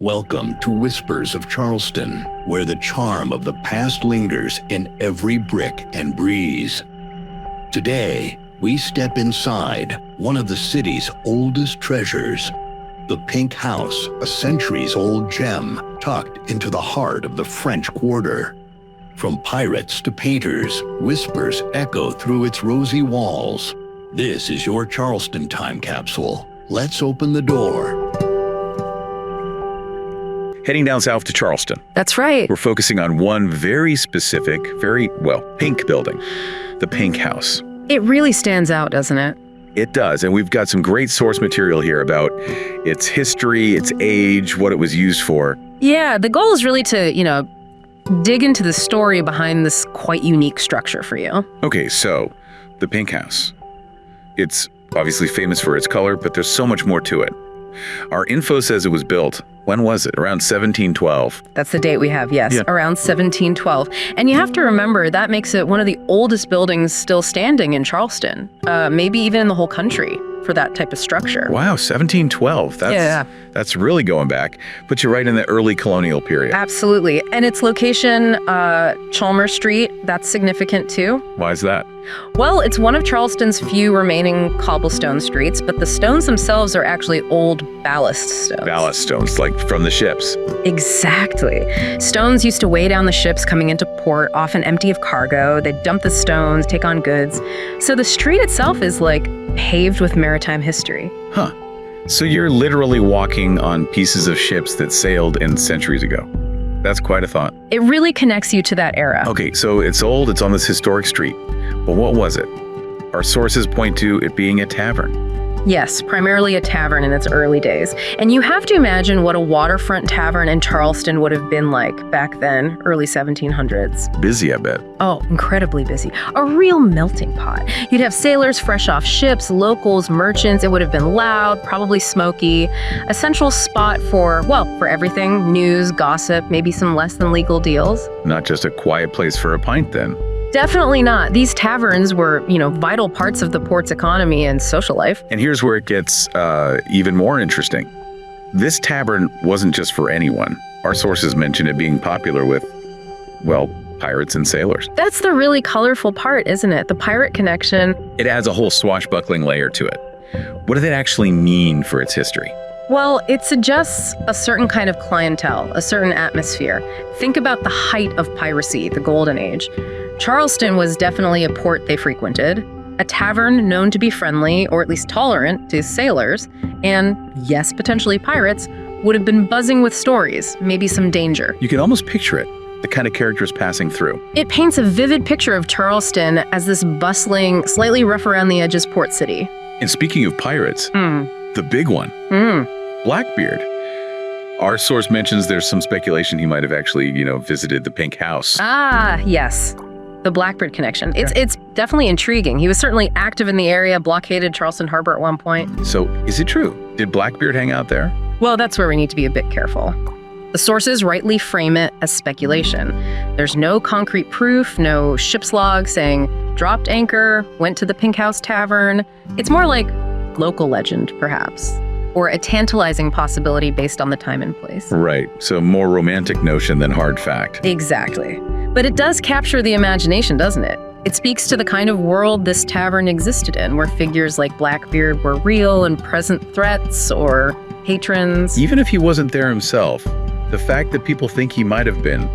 Welcome to Whispers of Charleston, where the charm of the past lingers in every brick and breeze. Today, we step inside one of the city's oldest treasures, the Pink House, a centuries-old gem tucked into the heart of the French Quarter. From pirates to painters, whispers echo through its rosy walls. This is your Charleston time capsule. Let's open the door. Heading down south to Charleston. That's right. We're focusing on one very specific, pink building, the Pink House. It really stands out, doesn't it? It does, and we've got some great source material here about its history, its age, what it was used for. Yeah, the goal is really to, dig into the story behind this quite unique structure for you. Okay, so the Pink House. It's obviously famous for its color, but there's so much more to it. Our info says it was built, when was it? Around 1712. That's the date we have, yes, Yeah. around 1712. And you have to remember, that makes it one of the oldest buildings still standing in Charleston, maybe even in the whole country for that type of structure. Wow, 1712. That's really going back. Puts you right in the early colonial period. Absolutely. And its location, Chalmers Street, that's significant too. Why is that? Well, it's one of Charleston's few remaining cobblestone streets, but the stones themselves are actually old ballast stones. Ballast stones, like from the ships. Exactly. Stones used to weigh down the ships coming into port, often empty of cargo. They'd dump the stones, take on goods. So the street itself is paved with maritime history. Huh. So you're literally walking on pieces of ships that sailed in centuries ago. That's quite a thought. It really connects you to that era. Okay, so it's old, it's on this historic street. But what was it? Our sources point to it being a tavern. Yes, primarily a tavern in its early days. And you have to imagine what a waterfront tavern in Charleston would have been like back then, early 1700s. Busy, I bet. Oh, incredibly busy. A real melting pot. You'd have sailors fresh off ships, locals, merchants. It would have been loud, probably smoky. A central spot for everything. News, gossip, maybe some less than legal deals. Not just a quiet place for a pint, then. Definitely not. These taverns were, vital parts of the port's economy and social life. And here's where it gets even more interesting. This tavern wasn't just for anyone. Our sources mention it being popular with, pirates and sailors. That's the really colorful part, isn't it? The pirate connection. It adds a whole swashbuckling layer to it. What does it actually mean for its history? Well, it suggests a certain kind of clientele, a certain atmosphere. Think about the height of piracy, the Golden Age. Charleston was definitely a port they frequented, a tavern known to be friendly, or at least tolerant, to sailors, and, yes, potentially pirates, would have been buzzing with stories, maybe some danger. You can almost picture it, the kind of characters passing through. It paints a vivid picture of Charleston as this bustling, slightly rough around the edges port city. And speaking of pirates, the big one, Blackbeard. Our source mentions there's some speculation he might have actually, visited the Pink House. Ah, yes. The Blackbeard connection. It's definitely intriguing. He was certainly active in the area, blockaded Charleston Harbor at one point. So, is it true? Did Blackbeard hang out there? Well, that's where we need to be a bit careful. The sources rightly frame it as speculation. There's no concrete proof, no ship's log saying, dropped anchor, went to the Pink House Tavern. It's more like local legend, perhaps, or a tantalizing possibility based on the time and place. Right, so more romantic notion than hard fact. Exactly. But it does capture the imagination, doesn't it? It speaks to the kind of world this tavern existed in, where figures like Blackbeard were real and present threats or patrons. Even if he wasn't there himself, the fact that people think he might have been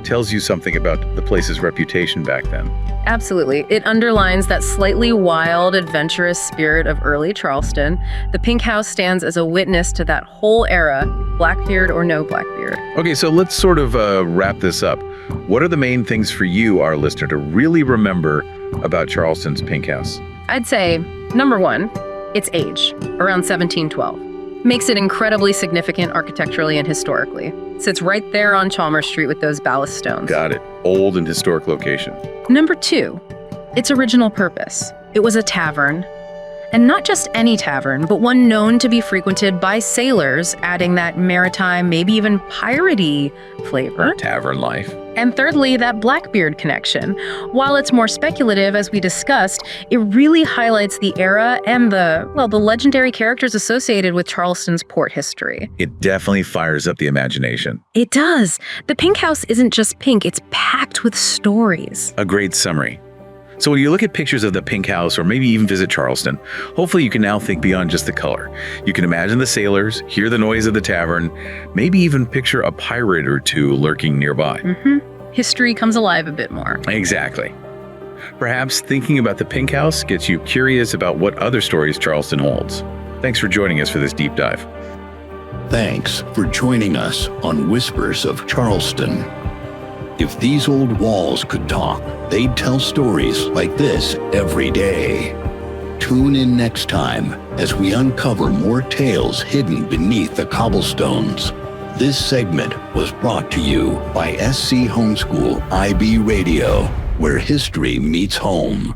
tells you something about the place's reputation back then. Absolutely. It underlines that slightly wild, adventurous spirit of early Charleston. The Pink House stands as a witness to that whole era, Blackbeard or no Blackbeard. Okay, so let's sort of wrap this up. What are the main things for you, our listener, to really remember about Charleston's Pink House? I'd say, number one, its age, around 1712. Makes it incredibly significant architecturally and historically. Sits right there on Chalmers Street with those ballast stones. Got it. Old and historic location. Number two, its original purpose. It was a tavern. And not just any tavern, but one known to be frequented by sailors, adding that maritime, maybe even piratey flavor. Tavern life. And thirdly, that Blackbeard connection. While it's more speculative, as we discussed, it really highlights the era and the legendary characters associated with Charleston's port history. It definitely fires up the imagination. It does. The Pink House isn't just pink, it's packed with stories. A great summary. So when you look at pictures of the Pink House or maybe even visit Charleston, hopefully you can now think beyond just the color. You can imagine the sailors, hear the noise of the tavern, maybe even picture a pirate or two lurking nearby. History comes alive a bit more. Exactly. Perhaps thinking about the Pink House gets you curious about what other stories Charleston holds. Thanks for joining us for this deep dive. Thanks for joining us on Whispers of Charleston. If these old walls could talk, they'd tell stories like this every day. Tune in next time as we uncover more tales hidden beneath the cobblestones. This segment was brought to you by SC Homeschool IB Radio, where history meets home.